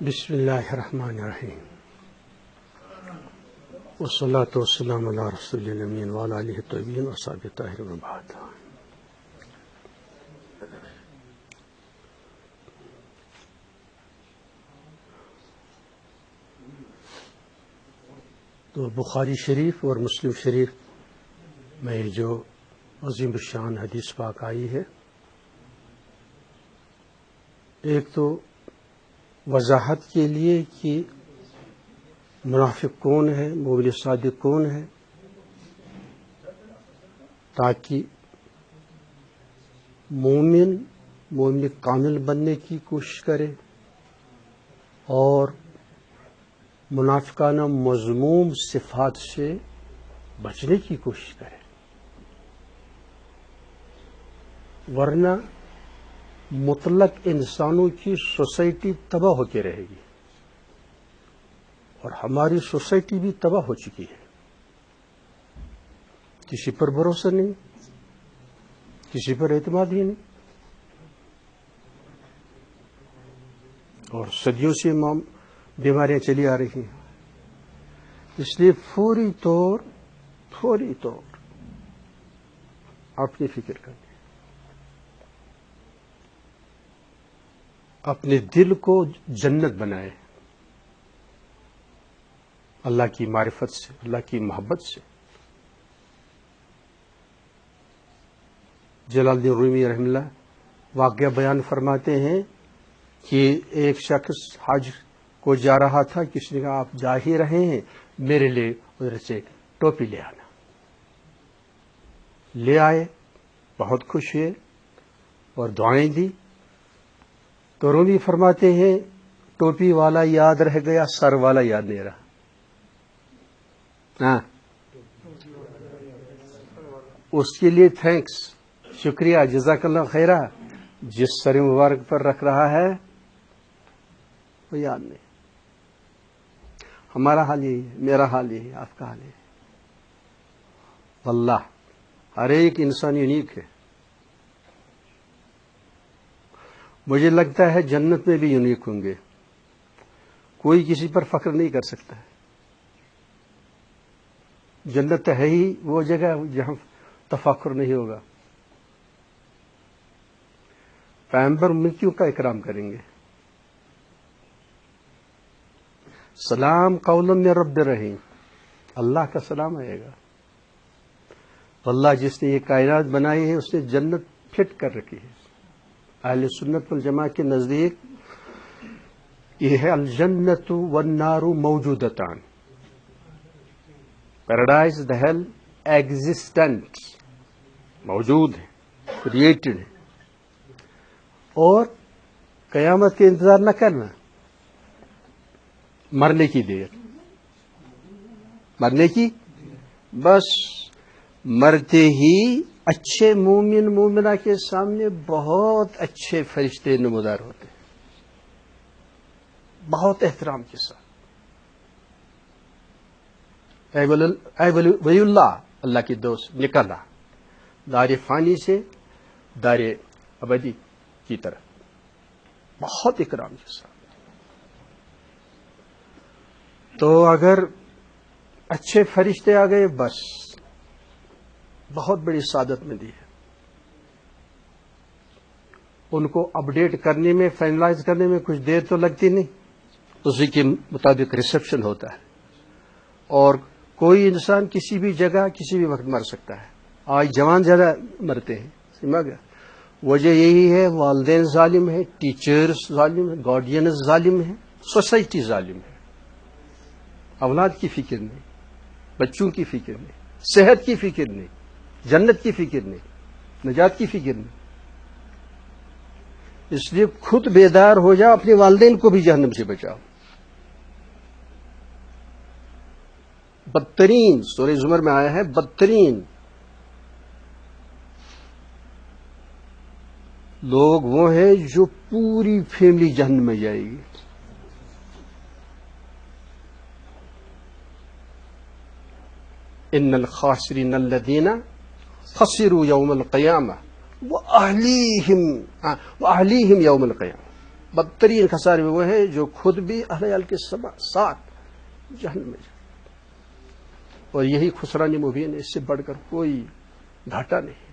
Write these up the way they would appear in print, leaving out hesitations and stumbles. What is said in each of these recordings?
بسم اللہ الرحمن الرحیم والصلاة والسلام علی رسول الامین وعلی آلہ الطیبین واصحابہ الطاہرین وبعد۔ تو بخاری شریف اور مسلم شریف میں جو عظیم الشان حدیث پاک آئی ہے، ایک تو وضاحت کے لیے کہ منافق کون ہے، مومن صادق کون ہے، تاکہ مومن کامل بننے کی کوشش کرے اور منافقانہ مذموم صفات سے بچنے کی کوشش کرے، ورنہ مطلق انسانوں کی سوسائٹی تباہ ہو کے رہے گی، اور ہماری سوسائٹی بھی تباہ ہو چکی ہے۔ کسی پر بھروسہ نہیں، کسی پر اعتماد ہی نہیں، اور صدیوں سے بیماریاں چلی آ رہی ہیں۔ اس لیے فوری طور اپنی فکر کریں، اپنے دل کو جنت بنائے اللہ کی معرفت سے، اللہ کی محبت سے۔ جلال الدین رومی رحمہ اللہ واقعہ بیان فرماتے ہیں کہ ایک شخص حج کو جا رہا تھا، کسی نے کہا آپ جا ہی رہے ہیں، میرے لیے ادھر سے ٹوپی لے آنا۔ لے آئے، بہت خوش ہوئے اور دعائیں دی۔ تو رومی فرماتے ہیں ٹوپی والا یاد رہ گیا، سر والا یاد نہیں رہا۔ اس کے لیے تھینکس، شکریہ، جزاک اللہ خیرہ، جس سر مبارک پر رکھ رہا ہے وہ یاد نہیں۔ ہمارا حال یہی ہے، میرا حال یہی ہے، آپ کا حال یہی ہے۔ واللہ ہر ایک انسان یونیک ہے۔ مجھے لگتا ہے جنت میں بھی یونیک ہوں گے، کوئی کسی پر فخر نہیں کر سکتا ہے۔ جنت ہے ہی وہ جگہ جہاں تفاخر نہیں ہوگا۔ پیغمبر ملکیوں کا اکرام کریں گے، سلام قولا من رب رحیم، اللہ کا سلام آئے گا۔ اللہ جس نے یہ کائنات بنائی ہے اس نے جنت فٹ کر رکھی ہے۔ اہل سنت والجماع کے نزدیک یہ ہے الجنت والنار موجودتان، پیراڈائز دا ہیل ایگزسٹنٹ، موجود ہے، کریٹڈ ہے، اور قیامت کے انتظار نہ کرنا، مرنے کی دیر، مرنے کی بس مرتے ہی اچھے مومنہ کے سامنے بہت اچھے فرشتے نمودار ہوتے ہیں، بہت احترام کے ساتھ۔ اے ولی اللہ، اللہ کی دوست نکلا دار فانی سے دار ابدی کی طرف، بہت اکرام کے ساتھ۔ تو اگر اچھے فرشتے آ گئے بس بہت بڑی سعادت ملی ہے۔ ان کو اپڈیٹ کرنے میں، فائنلائز کرنے میں کچھ دیر تو لگتی نہیں، اسی کے مطابق ریسیپشن ہوتا ہے، اور کوئی انسان کسی بھی جگہ کسی بھی وقت مر سکتا ہے۔ آج جوان زیادہ مرتے ہیں، سمجھ گیا؟ وجہ یہی ہے والدین ظالم ہیں، ٹیچرز ظالم ہیں، گارڈینز ظالم ہیں، سوسائٹی ظالم ہے۔ اولاد کی فکر نہیں، بچوں کی فکر نہیں، صحت کی فکر نہیں، جنت کی فکر نہیں، نجات کی فکر نہیں۔ اس لیے خود بیدار ہو جاؤ، اپنے والدین کو بھی جہنم سے بچاؤ۔ بدترین، سورہ زمر میں آیا ہے، بدترین لوگ وہ ہیں جو پوری فیملی جہنم میں جائے گی۔ ان الخاسرین الذین خسروا یوم القیامہ وأہلیہم یوم القیامہ۔ بدترین خسارے میں وہ ہے جو خود بھی اہل عیال کے ساتھ جہنم میں جائے، اور یہی خسران مبین ہے، اس سے بڑھ کر کوئی گھاٹا نہیں۔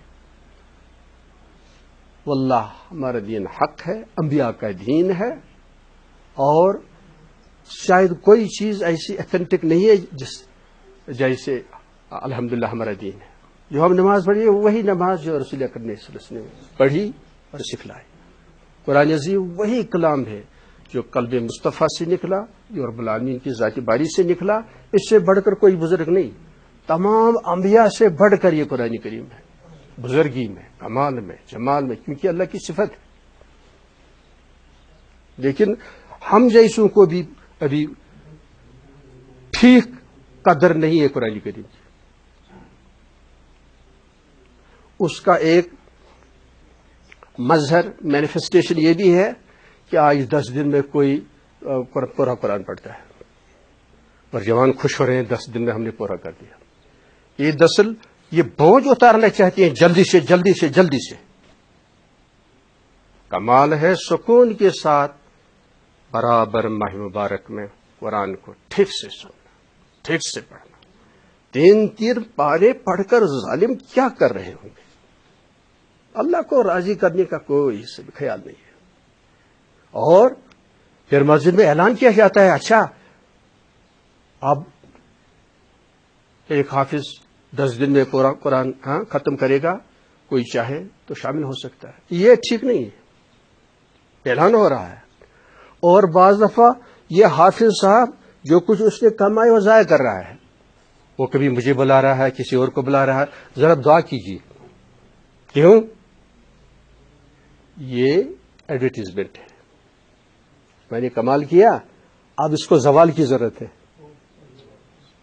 واللہ ہمارا دین حق ہے، انبیاء کا دین ہے، اور شاید کوئی چیز ایسی ایتھینٹک نہیں ہے جیسے الحمدللہ ہمارا دین ہے۔ جو ہم نماز پڑھی ہے وہی نماز جو رسول اکرم صلی اللہ علیہ وسلم نے پڑھی اور سکھلائی۔ قرآن عظیم وہی کلام ہے جو قلب مصطفیٰ سے نکلا، جو رب العالمین کی ذاتی باری سے نکلا۔ اس سے بڑھ کر کوئی بزرگ نہیں، تمام انبیاء سے بڑھ کر یہ قرآن کریم ہے، بزرگی میں، کمال میں، جمال میں، کیونکہ اللہ کی صفت ہے۔ لیکن ہم جیسوں کو بھی ابھی ٹھیک قدر نہیں ہے قرآن کریم کی۔ اس کا ایک مظہر مینیفیسٹیشن یہ بھی ہے کہ آج 10 دن میں کوئی پورا قرآن پڑھتا ہے، اور جوان خوش ہو رہے ہیں 10 دن میں ہم نے پورا کر دیا۔ یہ دراصل یہ بوجھ اتارنا چاہتے ہیں جلدی سے جلدی سے جلدی سے۔ کمال ہے سکون کے ساتھ برابر ماہ مبارک میں قرآن کو ٹھیک سے سننا، ٹھیک سے پڑھنا۔ 3 پارے پڑھ کر ظالم کیا کر رہے ہوں گے؟ اللہ کو راضی کرنے کا کوئی خیال نہیں ہے۔ اور پھر مسجد میں اعلان کیا جاتا ہے، اچھا اب ایک حافظ 10 دن میں پورا قرآن ختم کرے گا، کوئی چاہے تو شامل ہو سکتا ہے۔ یہ ٹھیک نہیں ہے، اعلان ہو رہا ہے۔ اور بعض دفعہ یہ حافظ صاحب جو کچھ اس نے کمائی وہ ضائع کر رہا ہے، وہ کبھی مجھے بلا رہا ہے، کسی اور کو بلا رہا ہے، ذرا دعا کیجیے۔ کیوں؟ یہ ایڈورٹیزمنٹ ہے، میں نے کمال کیا، اب اس کو زوال کی ضرورت ہے،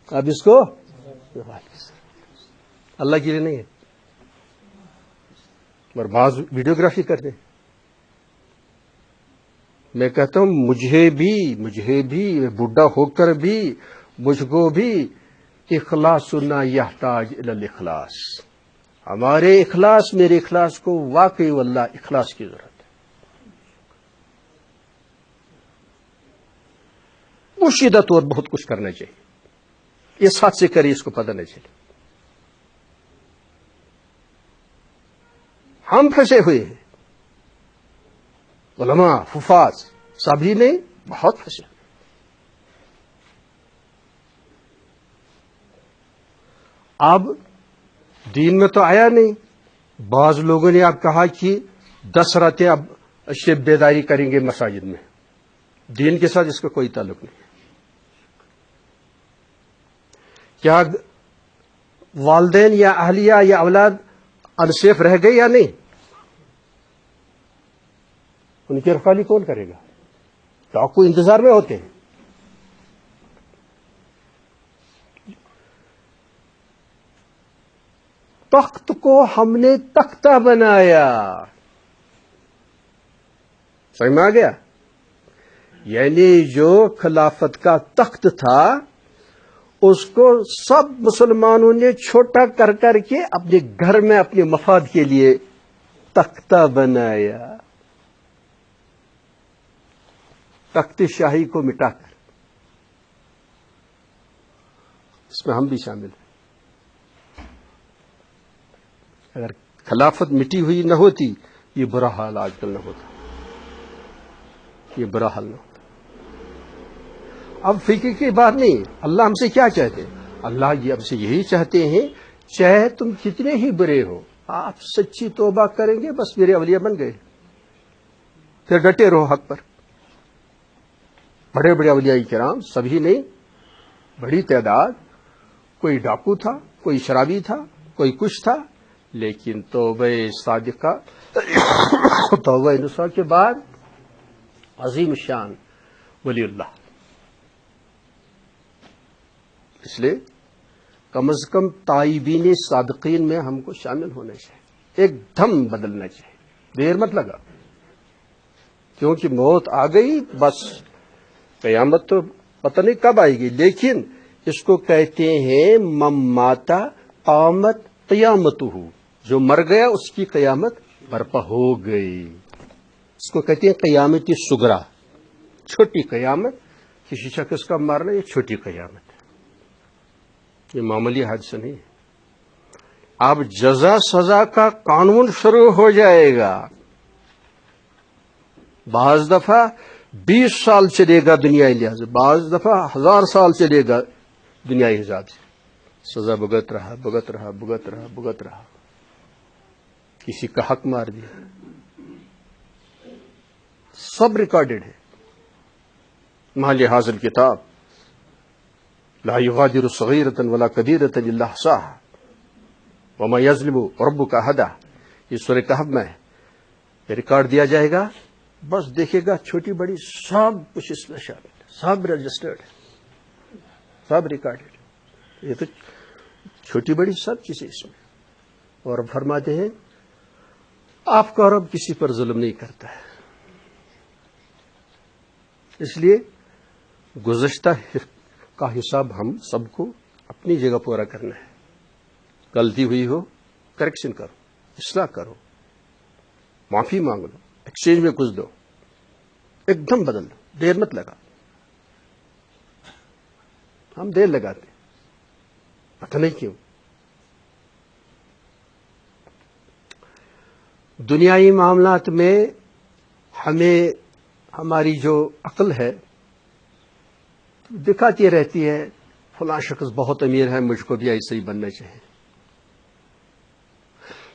اب اس کو زوال کی ضرورت، اللہ کے لیے نہیں ہے۔ اور بعض ویڈیوگرافی کرتے ہیں۔ میں کہتا ہوں مجھے بھی بوڑھا ہو کر بھی مجھ کو بھی اخلاصنا یحتاج الی الاخلاص، ہمارے اخلاص، میرے اخلاص کو واقعی واللہ اخلاص کی ضرورت ہے۔ پوشیدہ طور بہت کچھ کرنا چاہیے، اس ہاتھ سے کرے اس کو پتہ نہ چلے۔ ہم پھنسے ہوئے ہیں، علماء، حفاظ، سبھی نہیں، بہت پھنسے۔ اب دین میں تو آیا نہیں، بعض لوگوں نے اب کہا کہ 10 راتیں اب شب بیداری کریں گے مساجد میں، دین کے ساتھ اس کا کوئی تعلق نہیں۔ کیا والدین یا اہلیہ یا اولاد انسیف رہ گئے یا نہیں؟ ان کی رکھوالی کون کرے گا؟ ڈاکو انتظار میں ہوتے ہیں۔ تخت کو ہم نے تختہ بنایا، سمجھ میں آ گیا؟ یعنی جو خلافت کا تخت تھا اس کو سب مسلمانوں نے چھوٹا کر کر کے اپنے گھر میں اپنے مفاد کے لیے تختہ بنایا، تخت شاہی کو مٹا کر۔ اس میں ہم بھی شامل ہیں۔ اگر خلافت مٹی ہوئی نہ ہوتی یہ برا حال آج کل نہ ہوتا، یہ برا حال نہ ہوتا۔ اب فکر کی بات نہیں، اللہ ہم سے کیا چاہتے ہیں؟ اللہ یہ ہم سے یہی چاہتے ہیں، چاہے تم کتنے ہی برے ہو، آپ سچی توبہ کریں گے بس میرے اولیاء بن گئے، پھر ڈٹے رہو حق پر۔ بڑے بڑے اولیاء کرام، سبھی نہیں، بڑی تعداد، کوئی ڈاکو تھا، کوئی شرابی تھا، کوئی کچھ تھا، لیکن توبہ صادقہ توبہ نصوح کے بعد عظیم شان ولی اللہ۔ اس لیے کم از کم تائبین صادقین میں ہم کو شامل ہونا چاہیے، ایک دم بدلنا چاہیے، دیر مت لگا، کیونکہ موت آ گئی بس، قیامت تو پتہ نہیں کب آئے گی، لیکن اس کو کہتے ہیں مماتا قامت قیامتہ، جو مر گیا اس کی قیامت برپا ہو گئی۔ اس کو کہتے ہیں قیامت صغریٰ، چھوٹی قیامت. کسی شخص کا مرنا یہ چھوٹی قیامت ہے، یہ معمولی حادثہ نہیں ہے. اب جزا سزا کا قانون شروع ہو جائے گا. بعض دفعہ 20 سال چلے گا دنیائی لحاظ سے، بعض دفعہ 1000 سال چلے گا دنیائی حساب سے. سزا بھگت رہا بھگت رہا بھگت رہا بھگت رہا، کسی کا حق مار دیا، سب ریکارڈڈ ہے. محل حاصل کتاب لا یغادر صغیرۃ ولا کبیرۃ الا احصاها وما یظلم ربک احدا، یہ سورہ کہف میں ہے. ریکارڈ دیا جائے گا، بس دیکھے گا چھوٹی بڑی سب کچھ اس میں شامل ہے، سب رجسٹرڈ ہے، سب ریکارڈڈ. یہ تو چھوٹی بڑی سب چیزیں اس میں. اور اب فرماتے ہیں آپ کا رب کسی پر ظلم نہیں کرتا ہے. اس لیے گزشتہ کا حساب ہم سب کو اپنی جگہ پورا کرنا ہے. غلطی ہوئی ہو کریکشن کرو، اصلاح کرو، معافی مانگ لو، ایکسچینج میں کچھ دو، ایک دم بدل دو، دیر مت لگا. ہم دیر لگاتے پتہ نہیں کیوں. دنیائی معاملات میں ہمیں ہماری جو عقل ہے دکھاتی رہتی ہے فلاں شخص بہت امیر ہے، مجھ کو بھی ایسے ہی بننا چاہیے.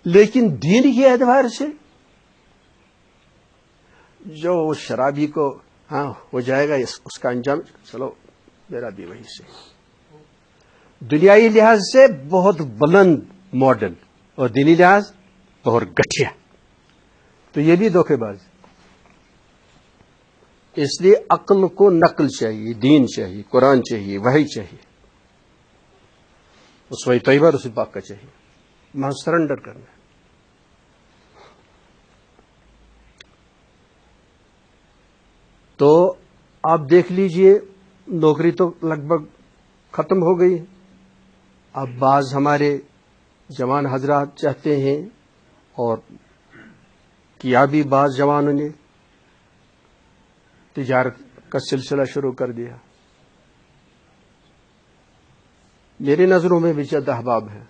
لیکن دین کے اعتبار سے جو اس شرابی کو ہاں ہو جائے گا اس کا انجام، چلو میرا بھی وہی سے. دنیائی لحاظ سے بہت بلند ماڈل اور دینی لحاظ بہت گٹھیا، تو یہ بھی دھوکے باز. اس لیے عقل کو نقل چاہیے، دین چاہیے، قرآن چاہیے، وحی چاہیے، اسوہ طیبہ رسول پاک کا چاہیے. وہاں سرنڈر کرنا ہے. تو آپ دیکھ لیجئے نوکری تو لگ بھگ ختم ہو گئی. اب بعض ہمارے جوان حضرات چاہتے ہیں، اور کیا بھی بعض جوانوں نے، تجارت کا سلسلہ شروع کر دیا. میری نظروں میں بھی جد احباب ہے،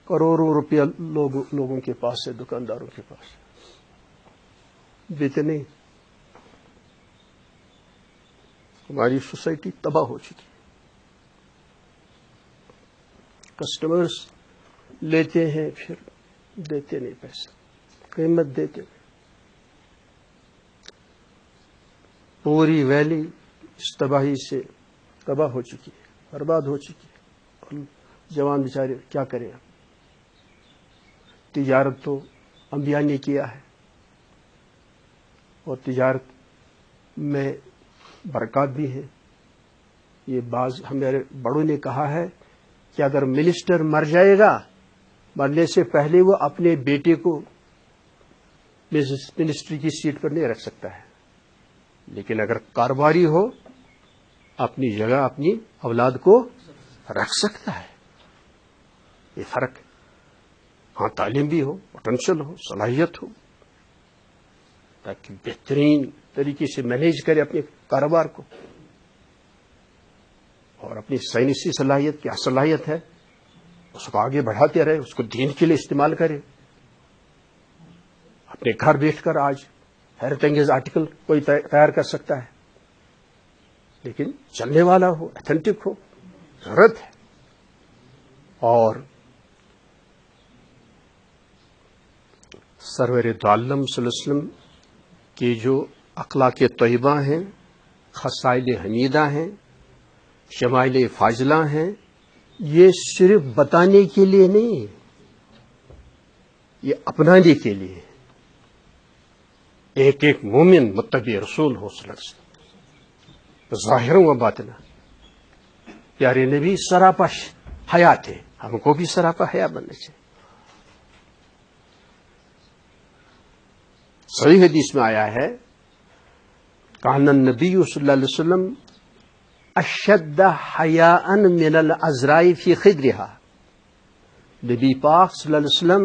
کروڑوں روپیہ لوگوں کے پاس ہے، دکانداروں کے پاس دیتے نہیں. ہماری سوسائٹی تباہ ہو چکی. کسٹمرز لیتے ہیں پھر دیتے نہیں پیسہ، قیمت دیتے نہیں. پوری ویلی اس تباہی سے تباہ ہو چکی ہے، برباد ہو چکی ہے. اور جوان بیچارے کیا کریں. تجارت تو انبیاء نے کیا ہے، اور تجارت میں برکات بھی ہے. یہ بعض ہمارے بڑوں نے کہا ہے کہ اگر منسٹر مر جائے گا، مرنے سے پہلے وہ اپنے بیٹے کو منسٹری کی سیٹ پر نہیں رکھ سکتا ہے، لیکن اگر کاروباری ہو اپنی جگہ اپنی اولاد کو رکھ سکتا ہے. یہ فرق ہے. ہاں تعلیم بھی ہو، پوٹینشل ہو، صلاحیت ہو، تاکہ بہترین طریقے سے مینیج کرے اپنے کاروبار کو، اور اپنی سائنسی صلاحیت کیا صلاحیت ہے اس کو آگے بڑھاتے رہے، اس کو دین کے لیے استعمال کرے. اپنے گھر بیٹھ کر آج حیرت انگیز آرٹیکل کوئی تیار کر سکتا ہے، لیکن چلنے والا ہو، ایتھینٹک ہو، ضرورت ہے. اور سرور دو عالم صلی اللہ علیہ وسلم کی جو اخلاق طیبہ ہیں، خصائل حمیدہ ہیں، شمائل فاضلہ ہیں، یہ صرف بتانے کے لیے نہیں، یہ اپنانے کے لیے. ایک ایک مومن متبع رسول ہو صلی اللہ علیہ وسلم، ظاہر و باطنہ. پیارے نبی سراپا حیا تھے، ہم کو بھی سراپا حیا بننا چاہیے. صحیح حدیث میں آیا ہے کان النبی صلی اللہ علیہ وسلم اشد حیاء من العذراء فی خدرها. نبی پاک صلی اللہ علیہ وسلم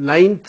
9th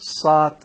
7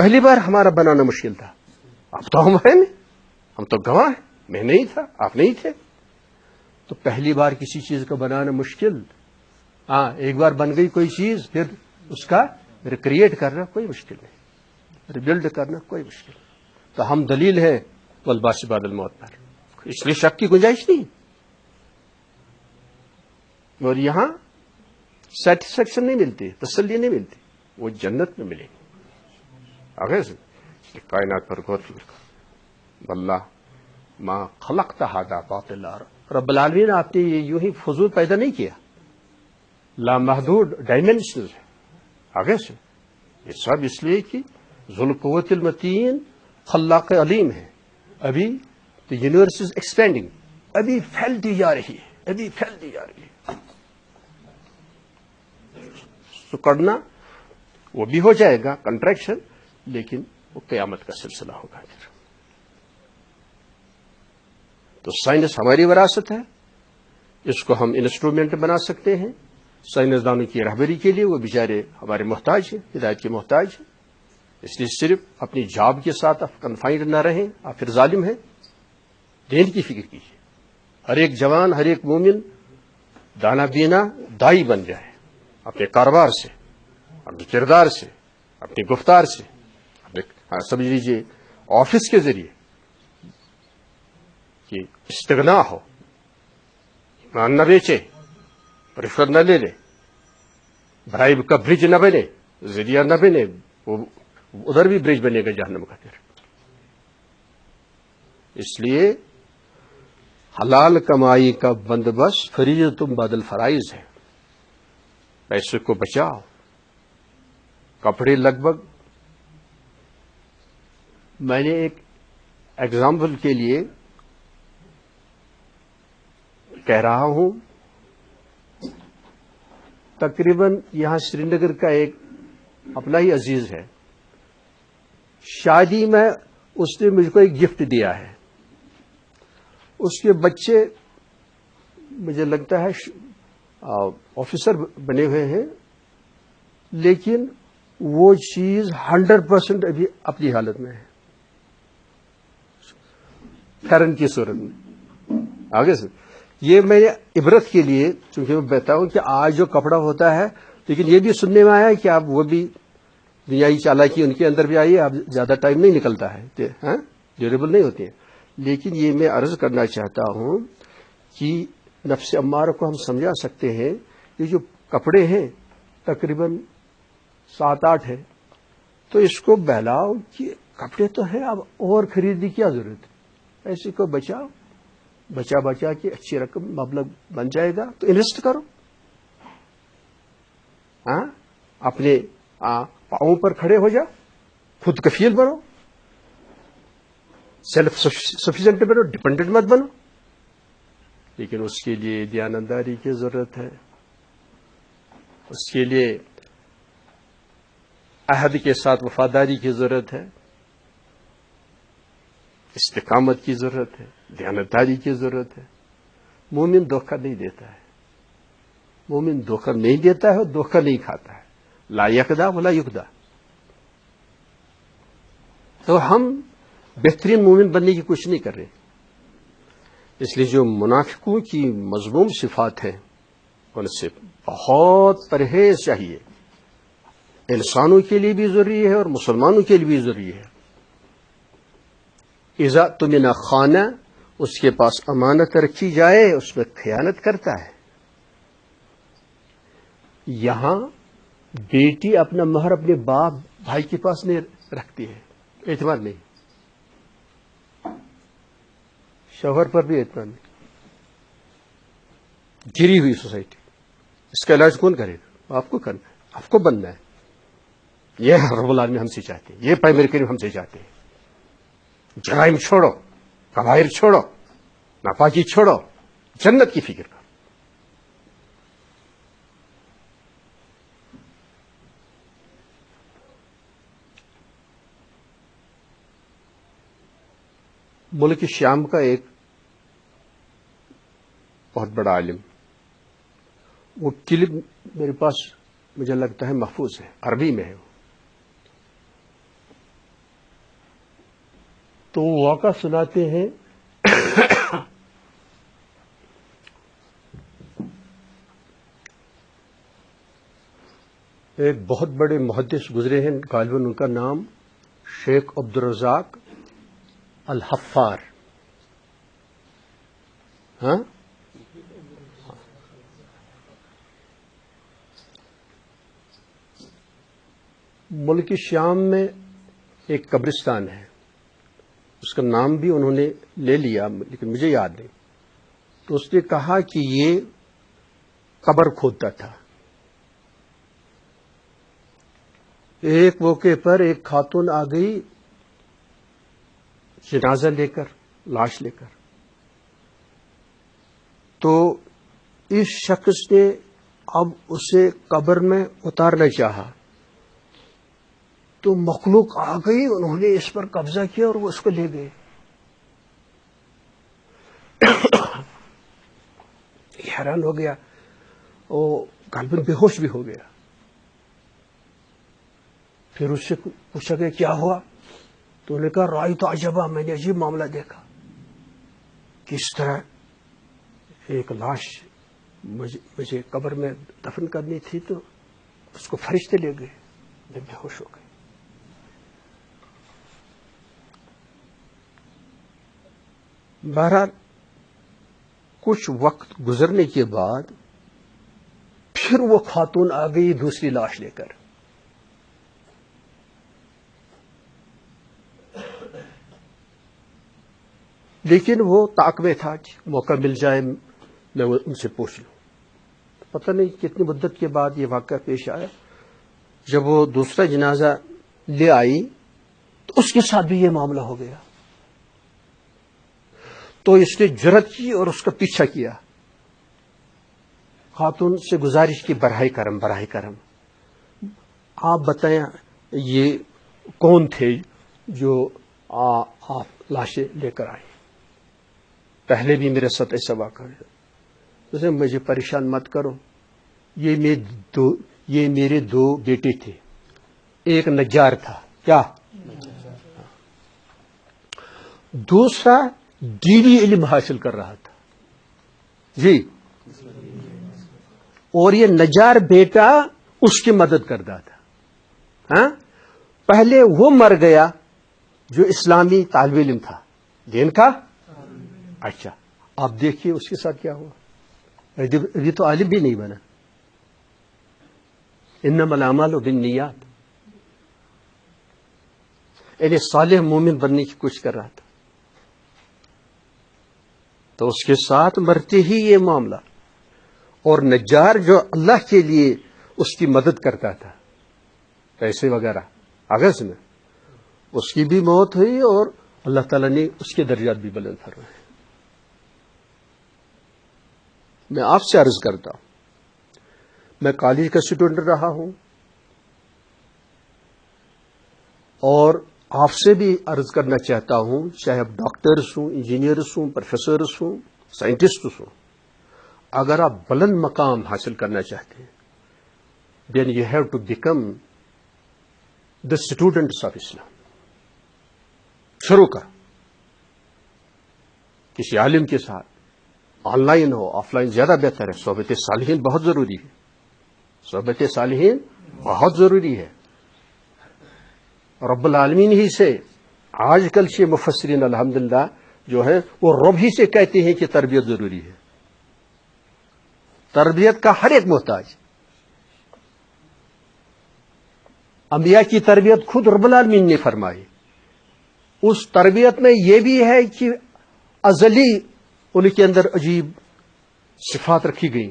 پہلی بار ہمارا بنانا مشکل تھا. اب تو ہم ہیں نہیں, ہم تو گواہ ہیں. میں نہیں تھا, آپ نہیں تھے. تو پہلی بار کسی چیز کو بنانا مشکل. ہاں, ایک بار بن گئی کوئی چیز, پھر اس کا ریکریٹ کرنا کوئی مشکل نہیں, ریبلڈ کرنا کوئی مشکل نہیں. تو ہم دلیل ہے والباس بعد الموت پر, اس لیے شک کی گنجائش نہیں. اور یہاں سیٹسفیکشن نہیں ملتی, تسلی نہیں ملتی, وہ جنت میں ملے گی. آگے سے کائنات پر غور فکر کر. واللہ ما خلقت ھذا باطلا, رب العالمین آپ نے یہ یوں ہی فضول پیدا نہیں کیا. لامحدود ڈائمینشنل ہے. آگے سے یہ سب اس لیے کہ ذو القوت المتین خلاق علیم ہے. ابھی تو یونیورس از ایکسپینڈنگ, ابھی پھیلتی جا رہی ہے, ابھی پھیلتی جا رہی ہے. سکڑنا وہ بھی ہو جائے گا, کنٹریکشن, لیکن وہ قیامت کا سلسلہ ہوگا. پھر تو سائنس ہماری وراثت ہے, اس کو ہم انسٹرومنٹ بنا سکتے ہیں. سائنسدانوں کی رہبری کے لیے وہ بیچارے ہمارے محتاج ہیں, ہدایت کے محتاج ہیں. اس لیے صرف اپنی جاب کے ساتھ آپ کنفائنڈ نہ رہیں, آپ پھر ظالم ہیں. دین کی فکر کیجیے. ہر ایک جوان, ہر ایک مومن دانا بینا دائی بن جائے, اپنے کاروبار سے, اپنے کردار سے, اپنی گفتار سے, سمجھ لیجیے آفس کے ذریعے کہ استغنا ہو, ایمان نہ بیچے, رشوت نہ لے لے, برائب کا برج نہ بنے, ذریعہ نہ بنے. وہ ادھر بھی برج بنے گا جہنم کا. پھر اس لیے حلال کمائی کا بندوبست فریضۃ بعد الفرائض ہے. پیسے کو بچاؤ. کپڑے لگ بھگ, میں نے ایک ایگزامپل کے لیے کہہ رہا ہوں, تقریباً یہاں سری نگر کا ایک اپنا ہی عزیز ہے, شادی میں اس نے مجھ کو ایک گفٹ دیا ہے. اس کے بچے مجھے لگتا ہے آفیسر بنے ہوئے ہیں, لیکن وہ چیز 100% ابھی اپنی حالت میں ہے, فیرن کی صورت میں. آگے سے یہ میں نے عبرت کے لیے, چونکہ میں بتاؤں کہ آج جو کپڑا ہوتا ہے, لیکن یہ بھی سننے میں آیا کہ آپ وہ بھی دنیائی چالاکی ان کے اندر بھی آئی ہے, اب زیادہ ٹائم نہیں نکلتا ہے, ڈیوریبل نہیں ہوتی ہے. لیکن یہ میں عرض کرنا چاہتا ہوں کہ نفس امارہ کو ہم سمجھا سکتے ہیں. یہ جو کپڑے ہیں تقریباً 7-8 ہیں, تو اس کو بہلاؤ کہ کپڑے تو ہیں, اب اور خریدنے کی کیا ضرورت ہے. پیسے کو بچاؤ, بچا کے اچھی رقم مبلغ بن جائے گا تو انویسٹ کرو. اپنے پاؤں پر کھڑے ہو جاؤ, خود کفیل بنو, سیلف سفیشینٹ بنو, ڈپینڈنٹ مت بنو. لیکن اس کے لیے دیانتداری کی ضرورت ہے, اس کے لیے عہد کے ساتھ وفاداری کی ضرورت ہے, استقامت کی ضرورت ہے, دیانتداری کی ضرورت ہے. مومن دھوکہ نہیں دیتا ہے, مومن دھوکہ نہیں دیتا ہے, دھوکہ نہیں کھاتا ہے. لا یکدا ولا یکدا. تو ہم بہترین مومن بننے کی کوشش نہیں کر رہے. اس لیے جو منافقوں کی مذموم صفات ہیں ان سے بہت پرہیز چاہیے. انسانوں کے لیے بھی ضروری ہے اور مسلمانوں کے لیے بھی ضروری ہے. اذا تمن خانہ, اس کے پاس امانت رکھی جائے اس میں خیانت کرتا ہے. یہاں بیٹی اپنا مہر اپنے باپ بھائی کے پاس نہیں رکھتی ہے, اعتماد نہیں. شوہر پر بھی اعتماد نہیں. گری ہوئی سوسائٹی. اس کا علاج کون کرے گا؟ آپ کو کرنا ہے, آپ کو بننا ہے. یہ رب العالمین ہم سے چاہتے ہیں, یہ پیغمبر کریم ہم سے چاہتے ہیں. جرائم چھوڑو, کبائر چھوڑو, ناپاکی چھوڑو, جنت کی فکر کرو. ملک شام کا ایک بہت بڑا عالم, وہ کلپ میرے پاس مجھے لگتا ہے محفوظ ہے, عربی میں ہے. تو واقعہ سناتے ہیں ایک بہت بڑے محدث گزرے ہیں، غالباً ان کا نام شیخ عبدالرزاق الحفار. ہاں، ملک شام میں ایک قبرستان ہے، اس کا نام بھی انہوں نے لے لیا لیکن مجھے یاد نہیں. تو اس نے کہا کہ یہ قبر کھودتا تھا. ایک موقع پر ایک خاتون آ گئی جنازہ لے کر، لاش لے کر. تو اس شخص نے اب اسے قبر میں اتارنا چاہا تو مخلوق آ گئی، انہوں نے اس پر قبضہ کیا اور وہ اس کو لے گئے. حیران ہو گیا، وہ غالباً بے ہوش بھی ہو گیا. پھر اس سے پوچھا گیا کیا ہوا؟ تو انہوں نے کہا رائے تو عجبا، میں نے عجیب معاملہ دیکھا. کس طرح ایک لاش مجھے قبر میں دفن کرنی تھی تو اس کو فرشتے لے گئے، میں بے ہوش ہو گئے. بہرحال کچھ وقت گزرنے کے بعد پھر وہ خاتون آ گئی دوسری لاش لے کر. لیکن وہ طاق میں تھا کہ موقع مل جائے میں ان سے پوچھ لوں. پتہ نہیں کتنی مدت کے بعد یہ واقعہ پیش آیا. جب وہ دوسرا جنازہ لے آئی تو اس کے ساتھ بھی یہ معاملہ ہو گیا. تو اس نے جرأت کی اور اس کا پیچھا کیا. خاتون سے گزارش کی براہ کرم آپ بتائیں یہ کون تھے جو آپ لاشیں لے کر آئے؟ پہلے بھی میرے ساتھ ایسا واقعہ ہے. اسے مجھے پریشان مت کرو، یہ میرے دو بیٹے تھے. ایک نجار تھا، کیا؟ دوسرا دینی علم حاصل کر رہا تھا. جی، اور یہ نجار بیٹا اس کی مدد کرتا تھا. ہاں، پہلے وہ مر گیا جو اسلامی طالب علم تھا دین کا. اچھا، آپ دیکھیے اس کے ساتھ کیا ہوا. ابھی تو عالم بھی نہیں بنا. انما الاعمال بالنیات، یعنی صالح مومن بننے کی کوشش کر رہا تھا. تو اس کے ساتھ مرتے ہی یہ معاملہ. اور نجار جو اللہ کے لیے اس کی مدد کرتا تھا پیسے وغیرہ آغاز میں، اس کی بھی موت ہوئی اور اللہ تعالیٰ نے اس کے درجات بھی بلند فرمائے. میں آپ سے عرض کرتا ہوں، میں کالج کا اسٹوڈنٹ رہا ہوں اور آپ سے بھی عرض کرنا چاہتا ہوں، چاہے آپ ڈاکٹرس ہوں، انجینئرس ہوں، پروفیسرس ہوں، سائنٹسٹس ہوں، اگر آپ بلند مقام حاصل کرنا چاہتے ہیں then you have to become the students of Islam. شروع کر کسی عالم کے ساتھ، آن لائن ہو آف لائن زیادہ بہتر ہے. صحبت صالحین بہت ضروری ہے. صحبت صالحین بہت ضروری ہے. رب العالمین ہی سے آج کل کے مفسرین الحمدللہ جو ہیں وہ رب ہی سے کہتے ہیں کہ تربیت ضروری ہے. تربیت کا ہر ایک محتاج. انبیاء کی تربیت خود رب العالمین نے فرمائی. اس تربیت میں یہ بھی ہے کہ ازلی ان کے اندر عجیب صفات رکھی گئی،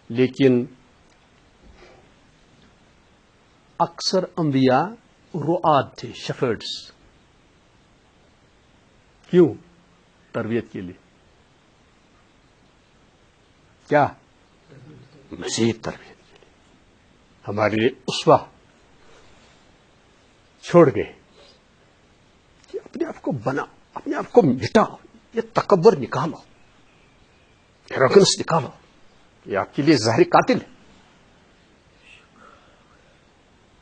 لیکن اکثر انبیاء رعاة تھے، شیفرڈز. کیوں؟ تربیت کے لیے. کیا؟ مزید تربیت کے لیے. ہمارے لیے اسوہ چھوڑ گئے کہ اپنے آپ کو بنا، اپنے آپ کو مٹاؤ، یہ تکبر نکالو، ایروگنس نکالو. یہ آپ کے لیے ظاہری قاتل ہے.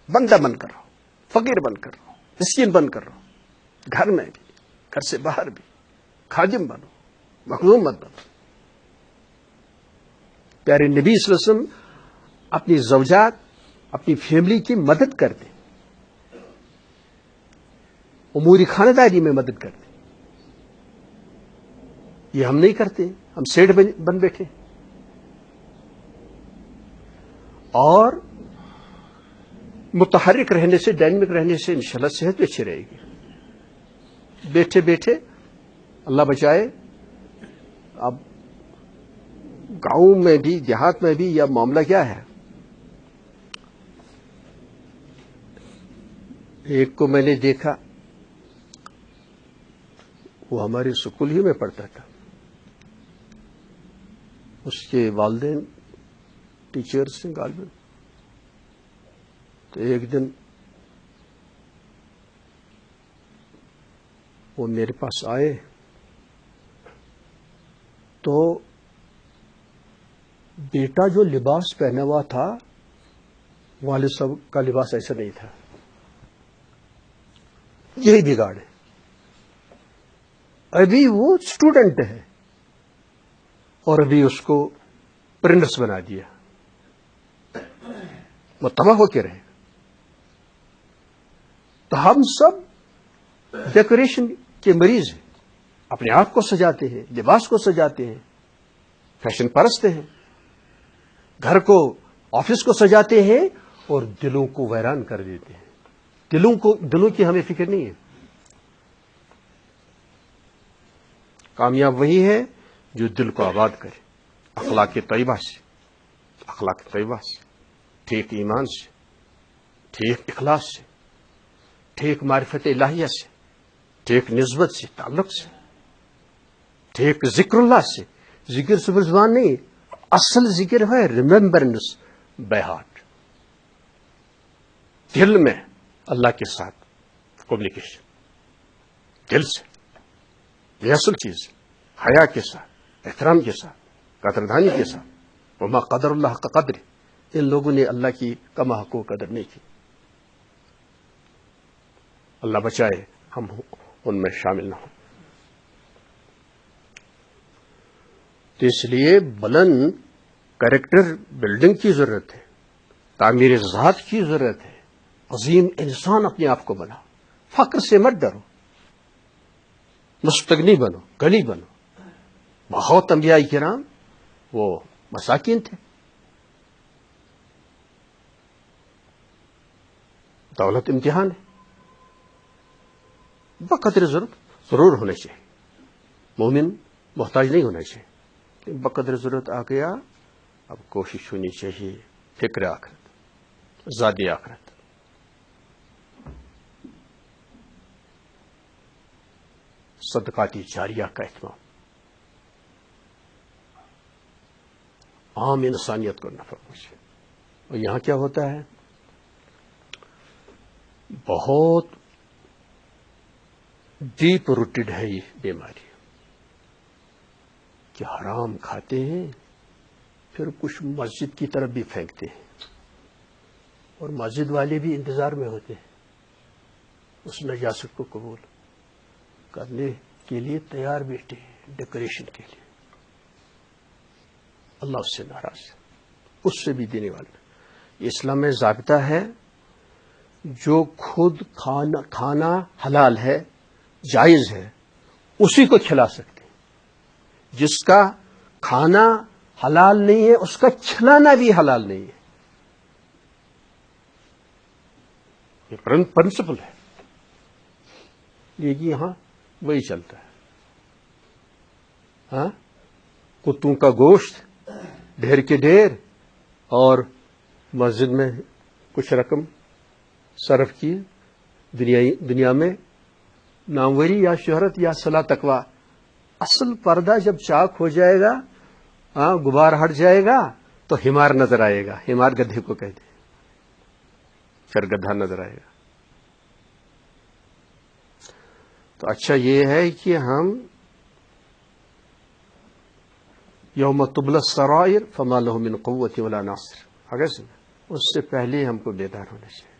بندہ بن کر رہو، فقیر بن کر رہو، مسکین بن کر رہو، گھر میں بھی گھر سے باہر بھی خادم بنو، مخدوم مت بنو. پیارے نبی صلی اللہ علیہ وسلم اپنی زوجات، اپنی فیملی کی مدد کرتے، امور خاندانی میں مدد کرتے. یہ ہم نہیں کرتے، ہم سیٹ بن بیٹھے. اور متحرک رہنے سے، ڈائنمک رہنے سے انشاءاللہ صحت بھی اچھی رہے گی. بیٹھے بیٹھے اللہ بچائے، اب گاؤں میں بھی دیہات میں بھی یہ معاملہ کیا ہے. ایک کو میں نے دیکھا، وہ ہمارے اسکول ہی میں پڑھتا تھا، اس کے والدین ٹیچرز ہیں غالباً. تو ایک دن وہ میرے پاس آئے تو بیٹا جو لباس پہنا ہوا تھا، والد صاحب کا لباس ایسا نہیں تھا. یہی بگاڑ ہے. ابھی وہ اسٹوڈنٹ ہے اور ابھی اس کو پرنٹس بنا دیا، وہ تباہ ہو کے رہے. تو ہم سب ڈیکوریشن کے مریض ہیں، اپنے آپ کو سجاتے ہیں، لباس کو سجاتے ہیں، فیشن پرست ہیں، گھر کو، آفس کو سجاتے ہیں اور دلوں کو ویران کر دیتے ہیں. دلوں کی ہمیں فکر نہیں ہے. کامیاب وہی ہے جو دل کو آباد کرے، اخلاق طیبہ سے، ٹھیک ایمان سے، ٹھیک اخلاص سے، ٹھیک معرفت الہیہ سے، ٹھیک نسبت سے، تعلق سے، ٹھیک ذکر اللہ سے. ذکر صرف زبان نہیں، اصل ذکر ہے ریممبرنس بائی ہارٹ، دل میں اللہ کے ساتھ کمیونیکیشن، دل سے. یہ اصل چیز ہے. حیا کے ساتھ، احترام کے ساتھ، قدردانی کے ساتھ. وما قدر اللہ کا قدر، ان لوگوں نے اللہ کی کما حقوق قدر نہیں کی. اللہ بچائے ہم ان میں شامل نہ ہوں. تو اس لیے بلند کریکٹر بلڈنگ کی ضرورت ہے، تعمیر ذات کی ضرورت ہے. عظیم انسان اپنے آپ کو بنا، فقر سے مت ڈرو، مستغنی بنو، غنی بنو. بہت انبیاء کرام وہ مساکین تھے. دولت امتحان ہے، بقدر ضرورت ضرور ہونا چاہیے. مومن محتاج نہیں ہونا چاہیے. بقدر ضرورت آ گیا، اب کوشش ہونی چاہیے فکر آخرت، ذاتی آخرت. صدقاتی جاریہ کا اہتمام، عام انسانیت کو نفع پہنچے. اور یہاں کیا ہوتا ہے، بہت ڈیپ روٹڈ ہے یہ بیماری کہ حرام کھاتے ہیں، پھر کچھ مسجد کی طرف بھی پھینکتے ہیں، اور مسجد والے بھی انتظار میں ہوتے ہیں اس نجاست کو قبول کرنے کے لیے تیار بیٹھے ہیں، ڈیکوریشن کے لیے. اللہ اس سے ناراض ہے، اس سے بھی دینے والا. اسلام میں ضابطہ ہے، جو خود کھانا حلال ہے، جائز ہے، اسی کو کھلا سکتے ہیں. جس کا کھانا حلال نہیں ہے اس کا کھلانا بھی حلال نہیں ہے. یہ پرنسپل ہے، لیکن یہاں وہی چلتا ہے. ہاں، کتوں کا گوشت ڈھیر کے ڈھیر، اور مسجد میں کچھ رقم صرف کی، دنیا میں ناموری یا شہرت یا صلاح تقویٰ. اصل پردہ جب چاک ہو جائے گا، غبار ہٹ جائے گا، تو ہمار نظر آئے گا. ہمار گدھے کو کہتے ہیں، پھر گدھا نظر آئے گا. تو اچھا یہ ہے کہ ہم یوم تبلی السرائر فما له من قوت ولا ناصر، اگر اس سے پہلے ہم کو بیدار ہونا چاہیے.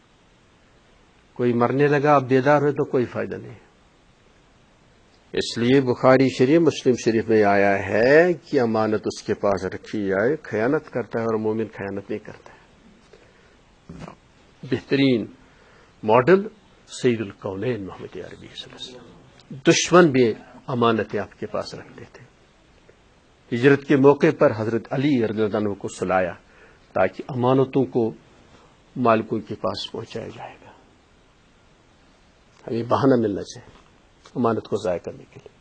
کوئی مرنے لگا اب بیدار ہوئے تو کوئی فائدہ نہیں. اس لیے بخاری شریف مسلم شریف میں آیا ہے کہ امانت اس کے پاس رکھی جائے، خیانت کرتا ہے اور مومن خیانت نہیں کرتا ہے۔ بہترین ماڈل سید الکونین محمد عربی صلی اللہ علیہ وسلم، دشمن بھی امانتیں آپ کے پاس رکھتے تھے۔ ہجرت کے موقع پر حضرت علی رضی اللہ عنہ کو سلایا تاکہ امانتوں کو مالکوں کے پاس پہنچایا جائے گا۔ ہمیں بہانہ ملنا چاہیے امانت کو ضائع کرنے کے لیے۔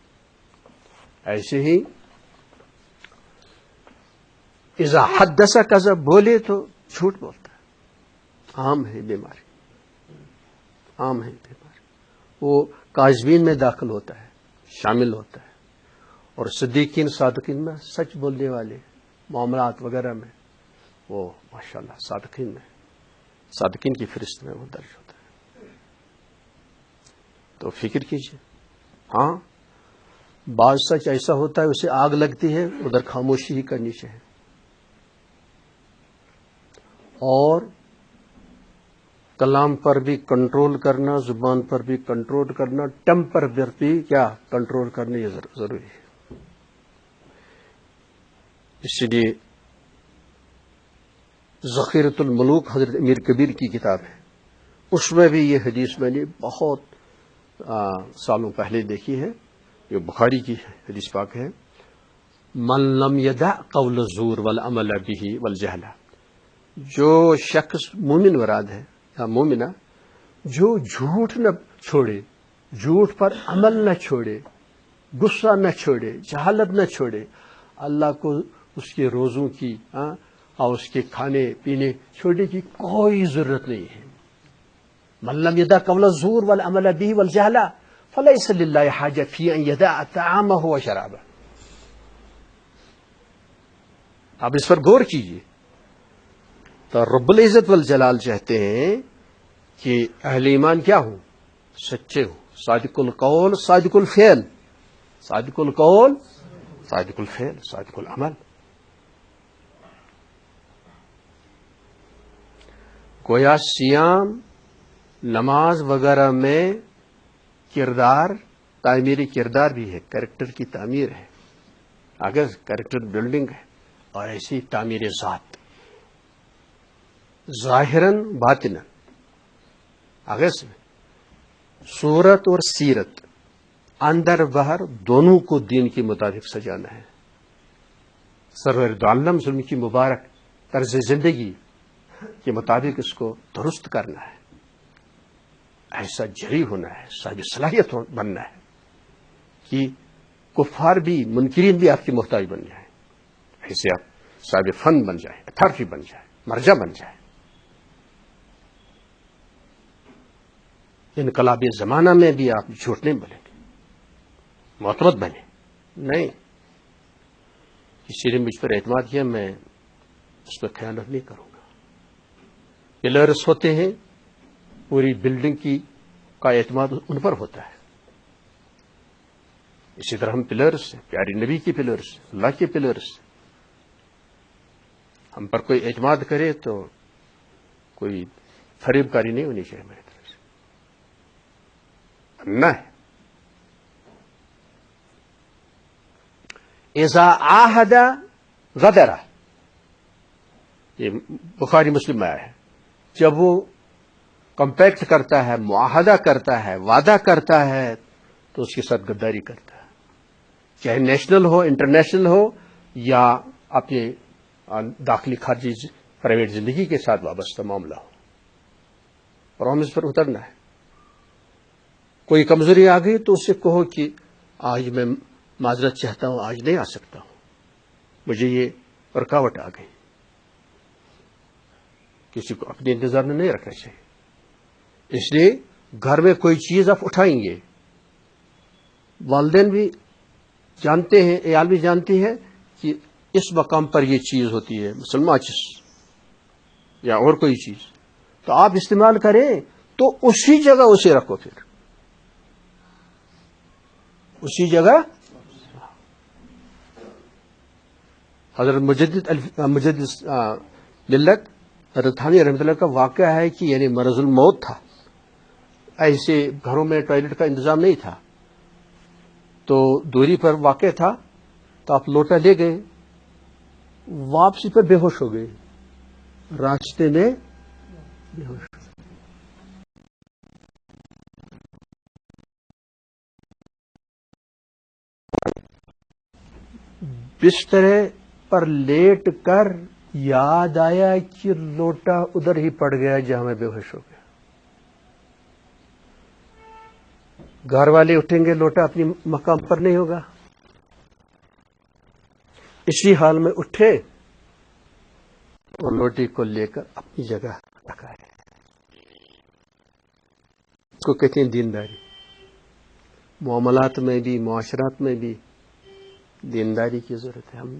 ایسے ہی اذا حدث کذب، بولے تو جھوٹ بولتا ہے، عام ہے بیماری، عام ہے بیماری۔ وہ کاذبین میں داخل ہوتا ہے، شامل ہوتا ہے، اور صدیقین صادقین میں سچ بولنے والے معاملات وغیرہ میں وہ ماشاءاللہ صادقین کی فہرست میں وہ درج ہوتا ہے۔ تو فکر کیجیے، ہاں بعض سچ ایسا ہوتا ہے اسے آگ لگتی ہے، ادھر خاموشی ہی کرنی چاہیے، اور کلام پر بھی کنٹرول کرنا، زبان پر بھی کنٹرول کرنا، ٹیمپر پر بھی کیا کنٹرول کرنا، یہ ضروری ہے۔ اس لیے ذخیرۃ الملوک حضرت امیر کبیر کی کتاب ہے، اس میں بھی یہ حدیث میں نے بہت سالوں پہلے دیکھی ہے، یہ بخاری کی حدیث پاک ہے، من لم یدع قول الزور والعمل به والجہل، جو شخص مومن مراد ہے یا مومنہ جو جھوٹ نہ چھوڑے، جھوٹ پر عمل نہ چھوڑے، غصہ نہ چھوڑے، جہالت نہ چھوڑے، اللہ کو اس کے روزوں کی اور اس کے کھانے پینے چھوڑنے کی کوئی ضرورت نہیں ہے۔ من لم يدع قول الزور والعمل به والجهل فليس لله حاجة في ان يدع طعامه وشرابه۔ آپ اس پر غور کیجیے۔ تو رب العزت والجلال چاہتے ہیں کہ اہل ایمان کیا ہوں؟ سچے ہوں، صادق القول صادق الفعل، صادق القول صادق الفعل صادق العمل۔ گویا سیام، نماز وغیرہ میں کردار، تعمیر کردار بھی ہے، کریکٹر کی تعمیر ہے، اگر کریکٹر بلڈنگ ہے، اور ایسی تعمیر ذات ظاہراً باطناً، اگر صورت اور سیرت اندر باہر دونوں کو دین کے مطابق سجانا ہے۔ سرور دو عالم ظلم کی مبارک طرز زندگی کے مطابق اس کو درست کرنا ہے، ایسا جری ہونا ہے، صاحب صلاحیت بننا ہے کہ کفار بھی، منکرین بھی آپ کی محتاج بن جائیں، ایسے آپ صاحب فن بن جائیں، اتھارٹی بن جائیں، مرجع بن جائیں۔ انقلاب زمانہ میں بھی آپ جھوٹ نہیں بولیں گے، معتمد بنے نہیں، کسی نے مجھ پر اعتماد کیا میں اس پر خیانت نہیں کروں گا۔ پلرس ہوتے ہیں، پوری بلڈنگ کا اعتماد ان پر ہوتا ہے، اسی طرح ہم پلرس ہیں، پیاری نبی کی پلرس، اللہ کے پلرس۔ ہم پر کوئی اعتماد کرے تو کوئی فریب کاری نہیں ہونی چاہیے میری طرف سے، نہ ہے۔ اذا عاہد غدر، یہ بخاری مسلم میں آیا ہے، جب وہ کمپیکٹ کرتا ہے، معاہدہ کرتا ہے، وعدہ کرتا ہے، تو اس کے ساتھ غداری کرتا ہے، چاہے نیشنل ہو، انٹرنیشنل ہو، یا اپنے داخلی خارجی پرائیویٹ زندگی کے ساتھ وابستہ معاملہ ہو، پرومس پر اترنا ہے۔ کوئی کمزوری آ گئی تو اسے کہو کہ آج میں معذرت چاہتا ہوں، آج نہیں آ سکتا ہوں، مجھے یہ رکاوٹ آ گئی۔ کسی کو اپنے انتظار میں نہیں رکھنا چاہیے۔ اس لیے گھر میں کوئی چیز آپ اٹھائیں گے، والدین بھی جانتے ہیں، عیال بھی جانتی ہے کہ اس مقام پر یہ چیز ہوتی ہے، مثلا ماچس یا اور کوئی چیز، تو آپ استعمال کریں تو اسی جگہ اسے رکھو، پھر اسی جگہ۔ حضرت مجدد ملت حضرت تھانوی رحمۃ اللہ کا واقعہ ہے کہ یعنی مرض الموت تھا، ایسے گھروں میں ٹوائلٹ کا انتظام نہیں تھا، تو دوری پر واقع تھا، تو آپ لوٹا لے گئے، واپسی پر بے ہوش ہو گئے، راستے میں بے ہوش ہو گئے۔ بستر پر لیٹ کر یاد آیا کہ لوٹا ادھر ہی پڑ گیا جہاں میں بے ہوش ہو گیا۔ گھر والے اٹھیں گے، لوٹا اپنی مقام پر نہیں ہوگا۔ اسی حال میں اٹھے اور لوٹے کو لے کر اپنی جگہ رکھا ہے۔ اس کو کہتے ہیں دینداری۔ معاملات میں بھی، معاشرات میں بھی دینداری کی ضرورت ہے۔ ہم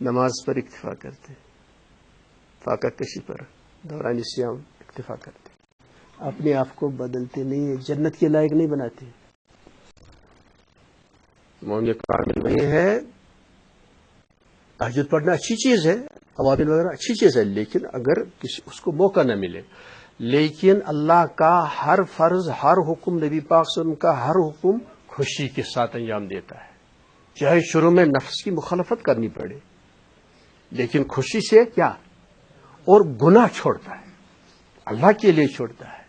نماز پر اکتفا کرتے ہیں، فاقہ کشی پر دوران صیام اکتفا کرتے ہیں، اپنے آپ کو بدلتے نہیں ہیں، جنت کے لائق نہیں بناتے۔ مومن کامل وہی ہے۔ تہجد پڑھنا اچھی چیز ہے، قوافل وغیرہ اچھی چیز ہے، لیکن اگر اس کو موقع نہ ملے، لیکن اللہ کا ہر فرض، ہر حکم، نبی پاک صلی اللہ علیہ وسلم کا ہر حکم خوشی کے ساتھ انجام دیتا ہے، چاہے شروع میں نفس کی مخالفت کرنی پڑے، لیکن خوشی سے کیا، اور گناہ چھوڑتا ہے، اللہ کے لیے چھوڑتا ہے،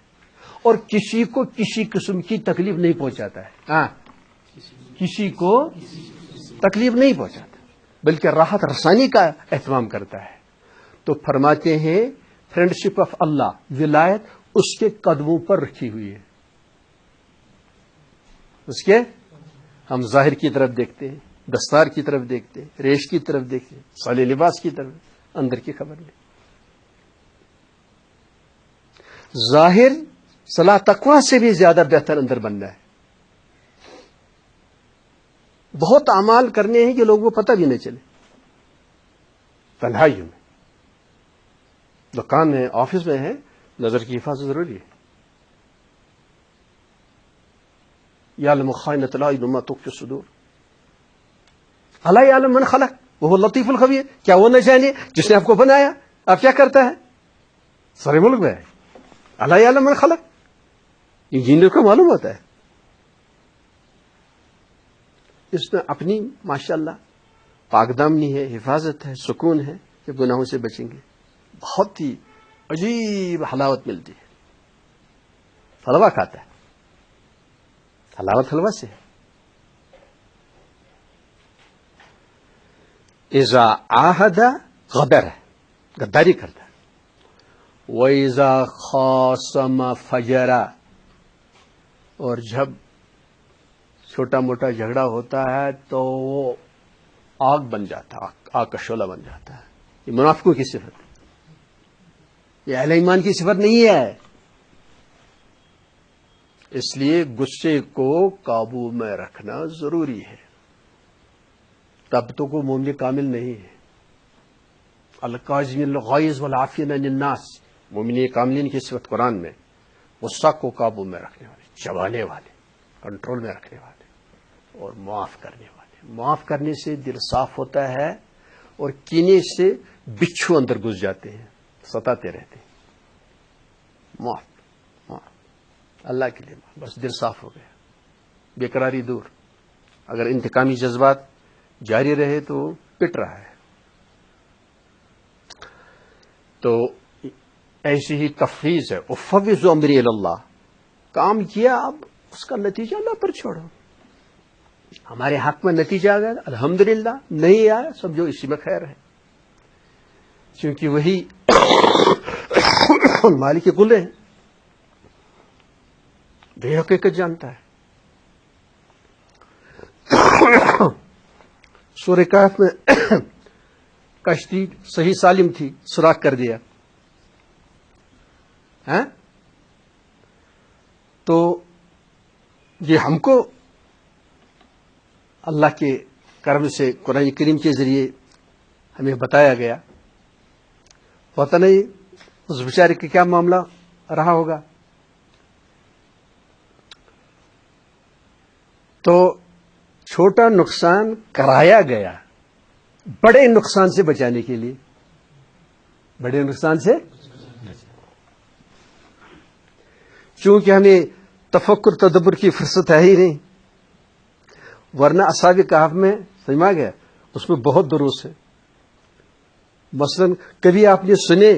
اور کسی کو کسی قسم کی تکلیف نہیں پہنچاتا ہے۔ ہاں، کسی کو تکلیف نہیں پہنچاتا، بلکہ راحت رسانی کا اہتمام کرتا ہے۔ تو فرماتے ہیں فرینڈشپ آف اللہ، ولایت اس کے قدموں پر رکھی ہوئی ہے۔ اس کے ہم ظاہر کی طرف دیکھتے ہیں، دستار کی طرف دیکھتے ہیں، ریش کی طرف دیکھتے ہیں، صالح لباس کی طرف، اندر کی خبر نہیں۔ ظاہر صلاح تقویٰ سے بھی زیادہ بہتر اندر بننا ہے۔ بہت اعمال کرنے ہیں کہ لوگوں کو پتہ بھی نہیں چلے، تنہائیوں میں، دکان میں، آفس میں ہے، نظر کی حفاظت ضروری ہے۔ یعلم خائنۃ الاعین وما تخفی الصدور، الا یعلم من خلق وهو اللطیف الخبیر، کیا وہ نہ جانے جس نے آپ کو بنایا آپ کیا کرتا ہے؟ سارے ملک میں ہے، الا یعلم من خلق، انجینئر کو معلوم ہوتا ہے۔ اس میں اپنی ماشاءاللہ پاک دامنی ہے، حفاظت ہے، سکون ہے کہ گناہوں سے بچیں گے، بہت ہی عجیب حلاوت ملتی ہے۔ حلوہ کھاتا ہے، حلاوت حلوہ سے ہے۔ اذا عاہد غدر، غداری کرتا ہے، وَإِذَا خَاصَمَ فَجَرَ، اور جب چھوٹا موٹا جھگڑا ہوتا ہے تو وہ آگ بن جاتا ہے، آگ کا شعلہ بن جاتا ہے۔ یہ منافقوں کی صفت ہے، یہ اہل ایمان کی صفت نہیں ہے۔ اس لیے غصے کو قابو میں رکھنا ضروری ہے، تب تو کو مومن کامل نہیں ہے۔ الکاظمین الغیظ والعافین عن الناس، مومن کاملین کی صفت قرآن میں غصہ کو قابو میں رکھنے والے، چبانے والے، کنٹرول میں رکھنے والے، اور معاف کرنے والے۔ معاف کرنے سے دل صاف ہوتا ہے، اور کینے سے بچھو اندر گھس جاتے ہیں، ستاتے رہتے ہیں۔ معاف، اللہ کے لیے بس دل صاف ہو گیا، بے قراری دور۔ اگر انتقامی جذبات جاری رہے تو پٹ رہا ہے۔ تو ایسی ہی تفویض ہے، افوض امری الی اللہ، کام کیا اب اس کا نتیجہ اللہ پر چھوڑو۔ ہمارے حق میں نتیجہ آ گیا الحمدللہ، نہیں آیا سمجھو اسی میں خیر ہے، کیونکہ وہی مالک کل ہے، بے حقیقت جانتا ہے۔ سورہ کہف میں کشتی صحیح سالم تھی، سوراخ کر دیا، تو یہ ہم کو اللہ کے کرم سے قرآن کریم کے ذریعے ہمیں بتایا گیا، پتہ نہیں اس بیچارے کا کیا معاملہ رہا ہوگا۔ تو چھوٹا نقصان کرایا گیا بڑے نقصان سے بچانے کے لیے، بڑے نقصان سے، چونکہ ہمیں تفکر تدبر کی فرصت ہے ہی نہیں، ورنہ اصحاب کہف میں سمجھ گیا اس میں بہت دروس ہے. مثلا کبھی آپ نے سنے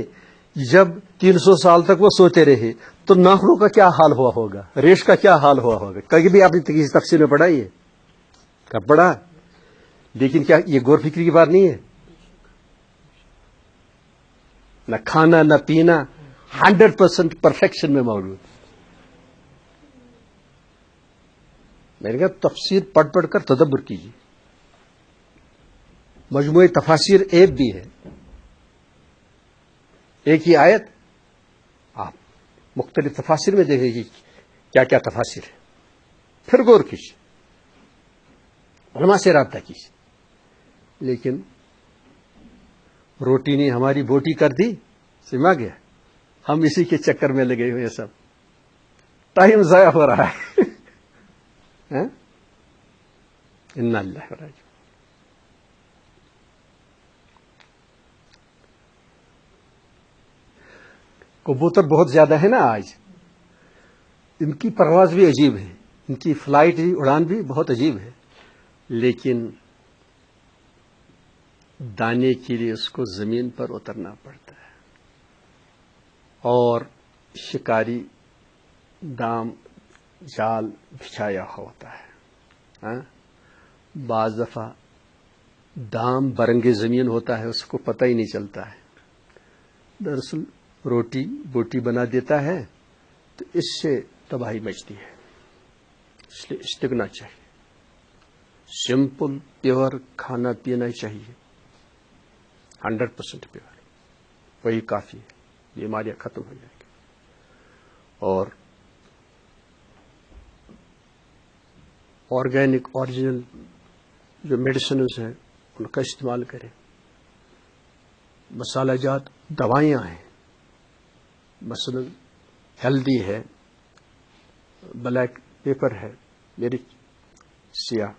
جب 300 سال تک وہ سوتے رہے تو ناخنوں کا کیا حال ہوا ہوگا, ریش کا کیا حال ہوا ہوگا؟ کبھی بھی آپ نے کسی تفسیر میں پڑھا ہی ہے؟ کب پڑھا؟ لیکن کیا یہ غور فکر کی بات نہیں ہے؟ نہ کھانا نہ پینا 100% پرفیکشن میں موجود. میں نے کہا تفسیر پڑھ پڑھ کر تدبر کیجیے. مجموعی تفاسیر ایپ بھی ہے, ایک ہی آیت آپ مختلف تفاسیر میں دیکھیں گی کیا کیا تفاسیر ہے, پھر غور کیجیے, علماء سے رابطہ کیجیے. لیکن روٹی نے ہماری بوٹی کر دی, سما گیا, ہم اسی کے چکر میں لگے ہوئے, سب ٹائم ضائع ہو رہا ہے. انا للہ و انا الیہ راجعون. کبوتر بہت زیادہ ہے نا آج, ان کی پرواز بھی عجیب ہے, ان کی فلائٹ بھی, اڑان بھی بہت عجیب ہے, لیکن دانے کے لیے اس کو زمین پر اترنا پڑتا ہے, اور شکاری دام جال بچھایا ہوتا ہے. بعض دفعہ دام برنگے زمین ہوتا ہے, اس کو پتہ ہی نہیں چلتا ہے. دراصل روٹی بوٹی بنا دیتا ہے تو اس سے تباہی مچتی ہے. اس لیے استغنا چاہیے, سمپل پیور کھانا پینا چاہیے, 100% پیور, وہی کافی ہے, بیماریاں ختم ہو جائیں گی. اور آرگینک اوریجنل جو میڈیسنز ہیں ان کا استعمال کریں. مسالہ جات دوائیاں ہیں, مثلا ہلدی ہے, بلیک پیپر ہے, مرچ سیاہ,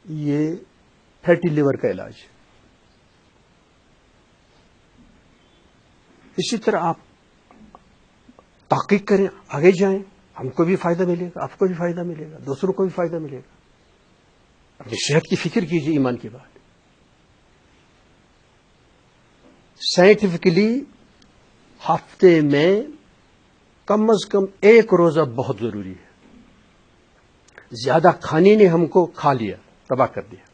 یہ فیٹی لیور کا علاج ہے. اسی طرح آپ تحقیق کریں, آگے جائیں, ہم کو بھی فائدہ ملے گا, آپ کو بھی فائدہ ملے گا, دوسروں کو بھی فائدہ ملے گا. اپنی صحت کی فکر کیجیے, ایمان کی بات. سائنٹیفکلی ہفتے میں کم از کم 1 روزہ بہت ضروری ہے. زیادہ کھانے نے ہم کو کھا لیا, تباہ کر دیا.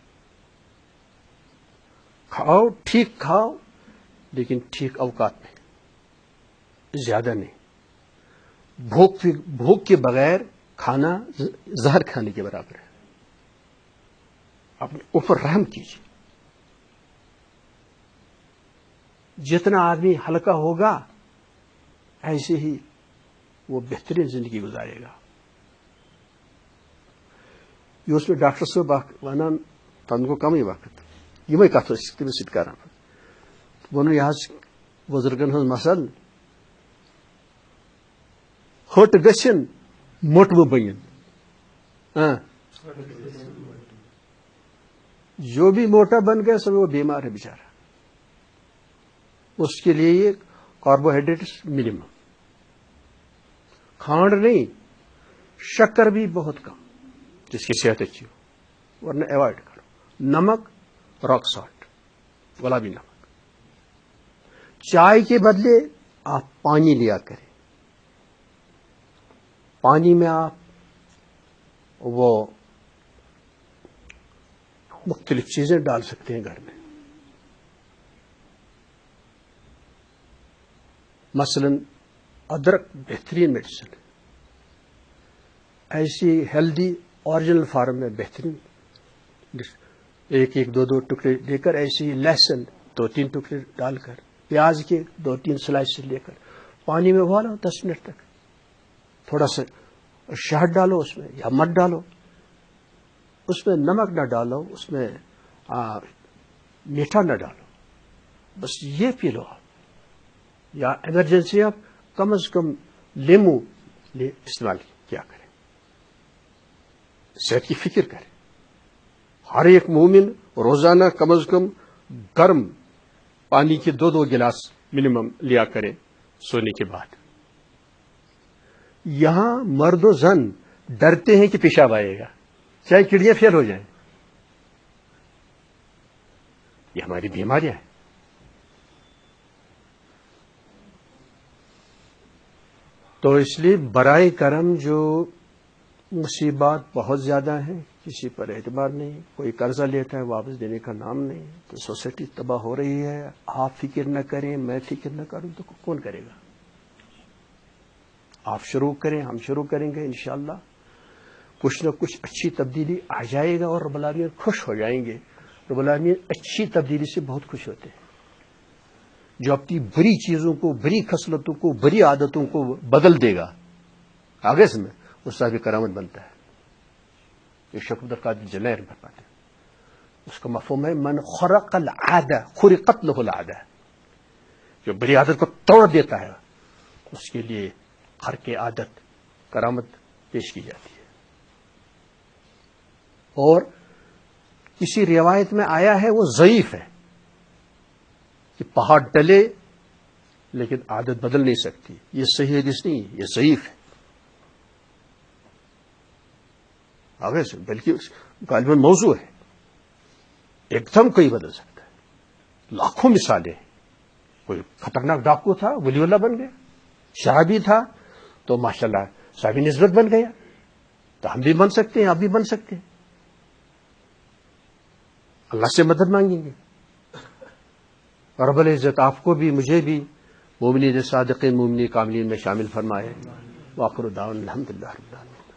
کھاؤ, ٹھیک کھاؤ, لیکن ٹھیک اوقات میں, زیادہ نہیں. بھوک کے بغیر کھانا زہر کھانے کے برابر ہے. اپنے اوپر رحم کیجیے. جتنا آدمی ہلکا ہوگا ایسے ہی وہ بہترین زندگی گزارے گا. یہ اس میں ڈاکٹر صاحب ونان تن کو کمی وقت یہ کت تمس سر کر ون یہ بزرگن ہز مسل ہٹ گھن موٹ بن. جو بھی موٹا بن گیا سب وہ بیمار ہے بیچارہ. اس کے لیے یہ کاربوہائیڈریٹس منیمم, کھانڈ نہیں, شکر بھی بہت کم جس کی صحت اچھی ہو, ورنہ اوائڈ کرو. نمک, راک سالٹ, گلابی نمک. چائے کے بدلے آپ پانی لیا کریں. پانی میں آپ وہ مختلف چیزیں ڈال سکتے ہیں گھر میں. مثلا ادرک بہترین میڈیسن ہے. ایسی ہیلدی اوریجنل فارم میں بہترین, 1 2 ٹکڑے لے کر, ایسے ہی لہسن 2 3 ٹکڑے ڈال کر, پیاز کے 2 3 سلائس لے کر پانی میں ابالو 10 منٹ تک. تھوڑا سا شہد ڈالو اس میں یا مد ڈالو, اس میں نمک نہ ڈالو, اس میں میٹھا نہ ڈالو, بس یہ پی لو آپ. یا ایمرجنسی آپ کم از کم لیمو استعمال کیا کریں. صحت کی فکر کریں. ہر ایک مومن روزانہ کم از کم گرم پانی کے 2 گلاس منیمم لیا کریں سونے کے بعد. یہاں مرد و زن ڈرتے ہیں کہ پیشاب آئے گا, چاہے کڑیاں فیل ہو جائیں. یہ ہماری بیماریاں ہیں. تو اس لیے برائے کرم جو مصیبات بہت زیادہ ہیں، کسی پر اعتبار نہیں، کوئی قرضہ لیتا ہے واپس دینے کا نام نہیں، تو سوسائٹی تباہ ہو رہی ہے. آپ فکر نہ کریں، میں فکر نہ کروں تو کون کرے گا؟ آپ شروع کریں، ہم شروع کریں گے انشاءاللہ. کچھ نہ کچھ اچھی تبدیلی آ جائے گا اور رب العالمین خوش ہو جائیں گے. رب العالمین اچھی تبدیلی سے بہت خوش ہوتے ہیں. جو اپنی بری چیزوں کو، بری خصلتوں کو، بری عادتوں کو بدل دے گا آگے سے میں، اس کا بھی کرامت بنتا ہے. یہ شیخ عبد القادر جیلانی فرماتے ہیں. اس کا مفہوم ہے من خرق العادہ خرقت له العادہ. جو بری عادت کو توڑ دیتا ہے اس کے لیے خرق عادت کرامت پیش کی جاتی ہے. اور کسی روایت میں آیا ہے وہ ضعیف ہے کہ پہاڑ ڈلے لیکن عادت بدل نہیں سکتی. یہ صحیح حدیث نہیں ہے، یہ ضعیف ہے. آگے سے بلکہ غالباً موضوع ہے. ایک دم کوئی بدل سکتا ہے. لاکھوں مثالیں ہیں. کوئی خطرناک ڈاکو تھا ولی اللہ بن گیا، شرابی تھا تو ماشاءاللہ صاحب نسبت بن گیا. تو ہم بھی بن سکتے ہیں، آپ بھی بن سکتے ہیں. اللہ سے مدد مانگیں گے. رب العزت آپ کو بھی مجھے بھی مومنین صادقین مومنین کاملین میں شامل فرمائے. وآخر دعوانا الحمدللہ رب العالمین.